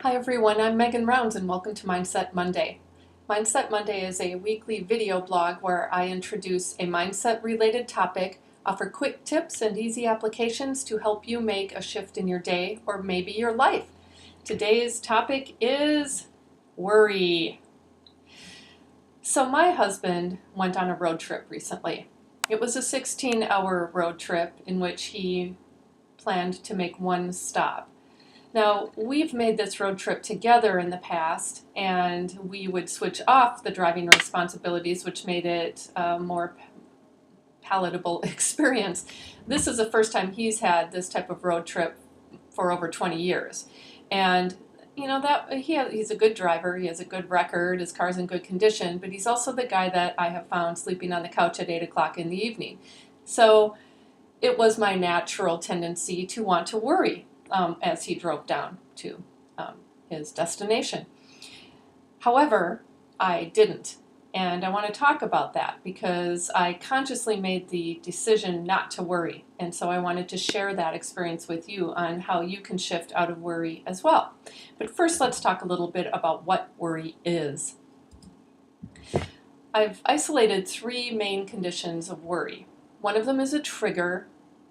Hi everyone, I'm Megan Rounds and welcome to Mindset Monday. Mindset Monday is a weekly video blog where I introduce a mindset related topic, offer quick tips and easy applications to help you make a shift in your day or maybe your life. Today's topic is worry. So my husband went on a road trip recently. It was a 16-hour road trip in which he planned to make one stop. Now, we've made this road trip together in the past, and we would switch off the driving responsibilities, which made it a more palatable experience. This is the first time he's had this type of road trip for over 20 years. And you know that he's a good driver, he has a good record, his car's in good condition, but he's also the guy that I have found sleeping on the couch at 8 o'clock in the evening. So it was my natural tendency to want to worry as he drove down to his destination. However, I didn't. And I want to talk about that because I consciously made the decision not to worry. And so I wanted to share that experience with you on how you can shift out of worry as well. But first, let's talk a little bit about what worry is. I've isolated three main conditions of worry. One of them is a trigger,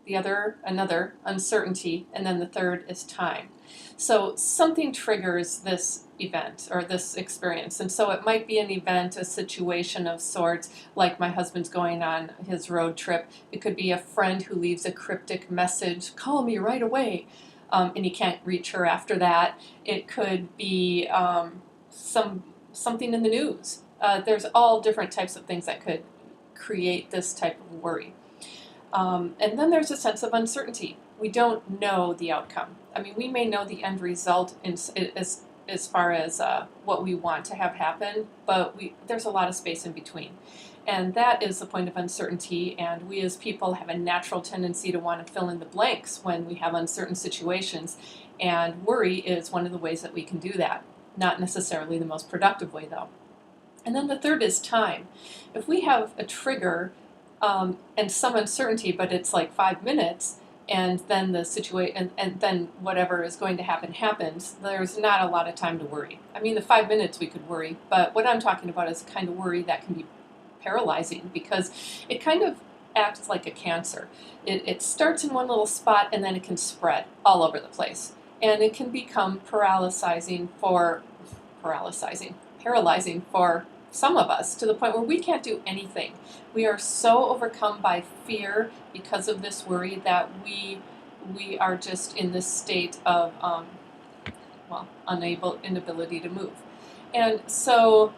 the other, another, uncertainty, and then the third is time. So something triggers this event or this experience. And so it might be an event, a situation of sorts, like my husband's going on his road trip. It could be a friend who leaves a cryptic message, call me right away, and he can't reach her after that. It could be something in the news. There's all different types of things that could create this type of worry. And then there's a sense of uncertainty. We don't know the outcome. I mean, we may know the end result as far as what we want to have happen, but there's a lot of space in between. And that is the point of uncertainty, and we as people have a natural tendency to want to fill in the blanks when we have uncertain situations, and worry is one of the ways that we can do that. Not necessarily the most productive way, though. And then the third is time. If we have a trigger and some uncertainty, but it's like 5 minutes, and then the situation, and then whatever is going to happen happens, there's not a lot of time to worry. I mean, the 5 minutes we could worry, but what I'm talking about is the kind of worry that can be paralyzing because it kind of acts like a cancer. It starts in one little spot and then it can spread all over the place. And it can become paralyzing for some of us to the point where we can't do anything. We are so overcome by fear because of this worry that we are just in this state of inability to move. And so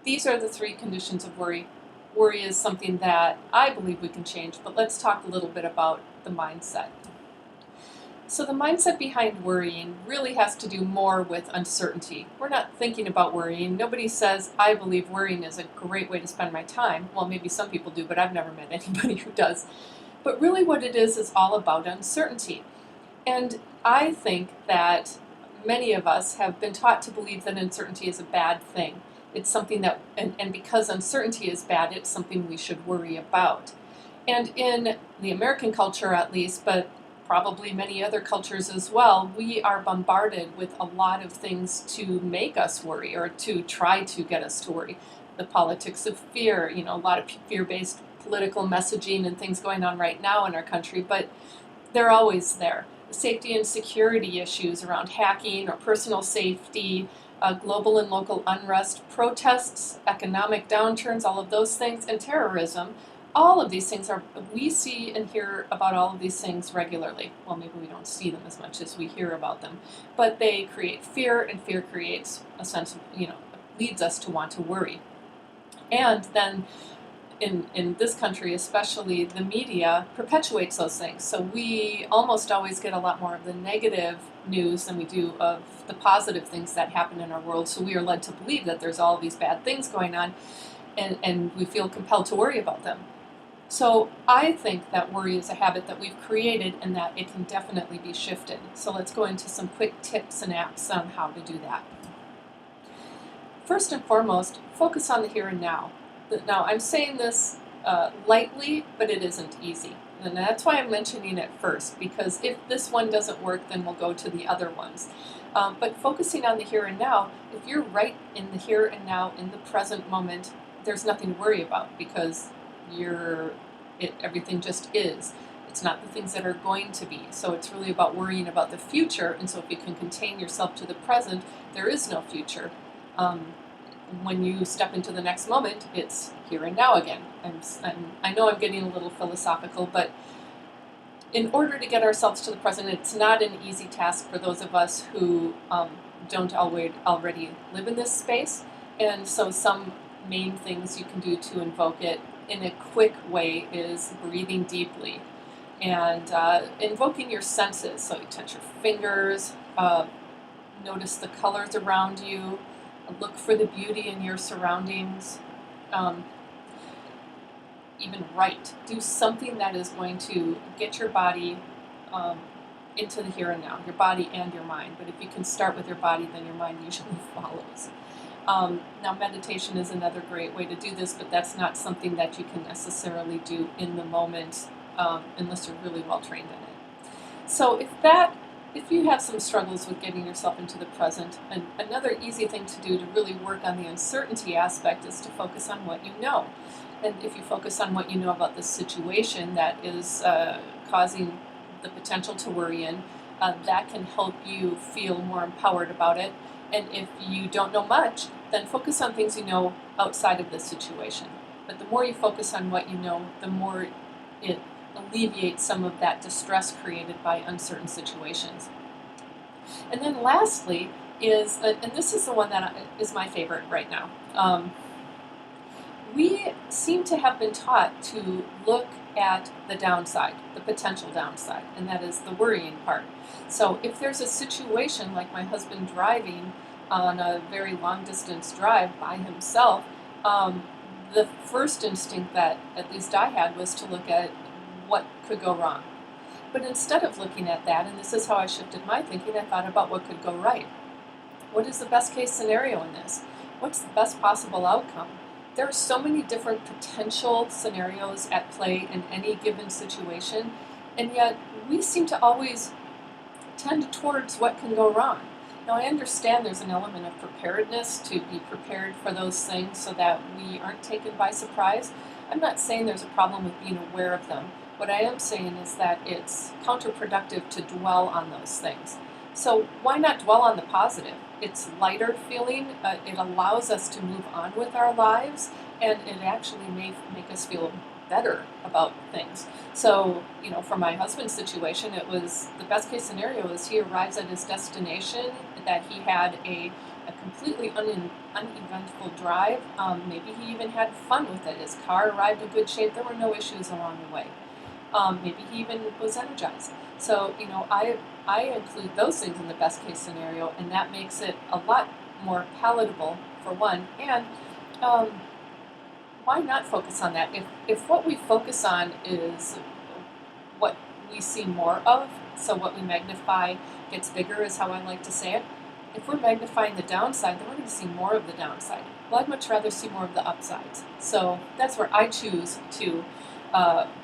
these are the three conditions of worry. Worry is something that I believe we can change, but let's talk a little bit about the mindset. So the mindset behind worrying really has to do more with uncertainty. We're not thinking about worrying. Nobody says, I believe worrying is a great way to spend my time. Well, maybe some people do, but I've never met anybody who does. But really what it is all about uncertainty. And I think that many of us have been taught to believe that uncertainty is a bad thing. It's something that, and because uncertainty is bad, it's something we should worry about. And in the American culture at least, but probably many other cultures as well, we are bombarded with a lot of things to make us worry or to try to get us to worry. The politics of fear, a lot of fear-based political messaging and things going on right now in our country, but they're always there. Safety and security issues around hacking or personal safety, global and local unrest, protests, economic downturns, all of those things, and terrorism. All of these things we see and hear about all of these things regularly. Well, maybe we don't see them as much as we hear about them, but they create fear, and fear creates a sense of, leads us to want to worry. And then in this country, especially, the media perpetuates those things. So we almost always get a lot more of the negative news than we do of the positive things that happen in our world. So we are led to believe that there's all these bad things going on, and we feel compelled to worry about them. So I think that worry is a habit that we've created and that it can definitely be shifted. So let's go into some quick tips and apps on how to do that. First and foremost, focus on the here and now. Now, I'm saying this lightly, but it isn't easy. And that's why I'm mentioning it first, because if this one doesn't work, then we'll go to the other ones. But focusing on the here and now, if you're right in the here and now, in the present moment, there's nothing to worry about because everything just is. It's not the things that are going to be. So it's really about worrying about the future. And so if you can contain yourself to the present, there is no future. When you step into the next moment, it's here and now again. I know I'm getting a little philosophical, but in order to get ourselves to the present, it's not an easy task for those of us who don't already live in this space. And so some main things you can do to invoke it in a quick way is breathing deeply and invoking your senses. So you touch your fingers, notice the colors around you, look for the beauty in your surroundings. Even write. Do something that is going to get your body into the here and now, your body and your mind. But if you can start with your body, then your mind usually follows. Now, meditation is another great way to do this, but that's not something that you can necessarily do in the moment unless you're really well trained in it. So if you have some struggles with getting yourself into the present, another easy thing to do to really work on the uncertainty aspect is to focus on what you know. And if you focus on what you know about the situation that is causing the potential to worry in, that can help you feel more empowered about it. And if you don't know much, then focus on things you know outside of the situation. But the more you focus on what you know, the more it alleviates some of that distress created by uncertain situations. And then lastly is, and this is the one that is my favorite right now, we seem to have been taught to look at the downside, the potential downside, and that is the worrying part. So if there's a situation like my husband driving on a very long distance drive by himself, the first instinct that at least I had was to look at what could go wrong. But instead of looking at that, and this is how I shifted my thinking, I thought about what could go right. What is the best case scenario in this? What's the best possible outcome? There are so many different potential scenarios at play in any given situation, and yet we seem to always tend towards what can go wrong. Now, I understand there's an element of preparedness to be prepared for those things so that we aren't taken by surprise. I'm not saying there's a problem with being aware of them. What I am saying is that it's counterproductive to dwell on those things. So why not dwell on the positive? It's lighter feeling, it allows us to move on with our lives, and it actually may make us feel better about things. So, for my husband's situation, it was the best case scenario is he arrives at his destination, that he had a completely uneventful drive. Maybe he even had fun with it. His car arrived in good shape. There were no issues along the way. Maybe he even was energized. So, I include those things in the best case scenario, and that makes it a lot more palatable, for one. And why not focus on that? If what we focus on is what we see more of, so what we magnify gets bigger is how I like to say it. If we're magnifying the downside, then we're going to see more of the downside. Well, I'd much rather see more of the upsides. So that's where I choose to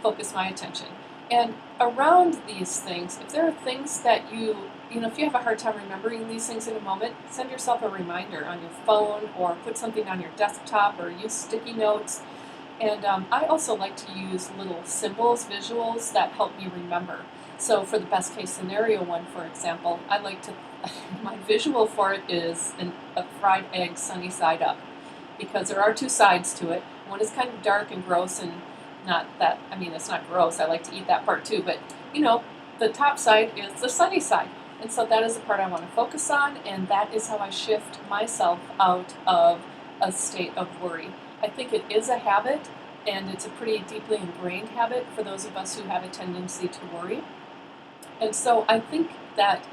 focus my attention. And around these things, if there are things that if you have a hard time remembering these things in a moment, send yourself a reminder on your phone or put something on your desktop or use sticky notes. And I also like to use little symbols, visuals that help me remember. So for the best case scenario one, for example, I like to, my visual for it is a fried egg sunny side up, because there are two sides to it. One is kind of dark and gross, and it's not gross, I like to eat that part too, but the top side is the sunny side. And so that is the part I want to focus on, and that is how I shift myself out of a state of worry. I think it is a habit, and it's a pretty deeply ingrained habit for those of us who have a tendency to worry. And so I think that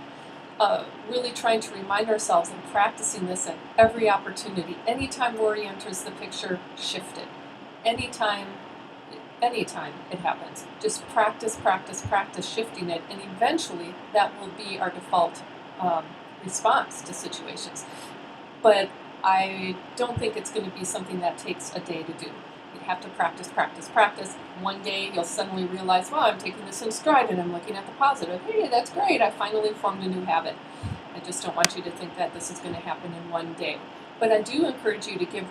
really trying to remind ourselves and practicing this at every opportunity, anytime worry enters the picture, shift it. Anytime it happens, just practice shifting it, and eventually that will be our default response to situations. But I don't think it's going to be something that takes a day to do. You have to practice. One day you'll suddenly realize, wow, I'm taking this in stride and I'm looking at the positive. Hey, that's great, I finally formed a new habit. I just don't want you to think that this is going to happen in one day. But I do encourage you to give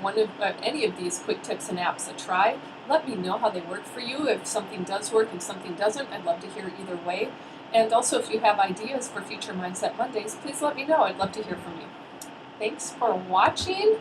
any of these quick tips and apps a try. Let me know how they work for you. If something does work and something doesn't, I'd love to hear either way. And also, if you have ideas for future Mindset Mondays, please let me know. I'd love to hear from you. Thanks for watching.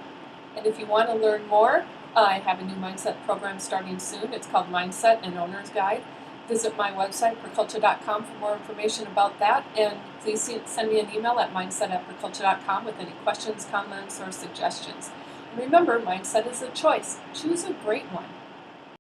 And if you want to learn more, I have a new mindset program starting soon. It's called Mindset: An Owner's Guide. Visit my website, perculture.com, for more information about that. And please send me an email at mindset@perculture.com with any questions, comments, or suggestions. And remember, mindset is a choice. Choose a great one.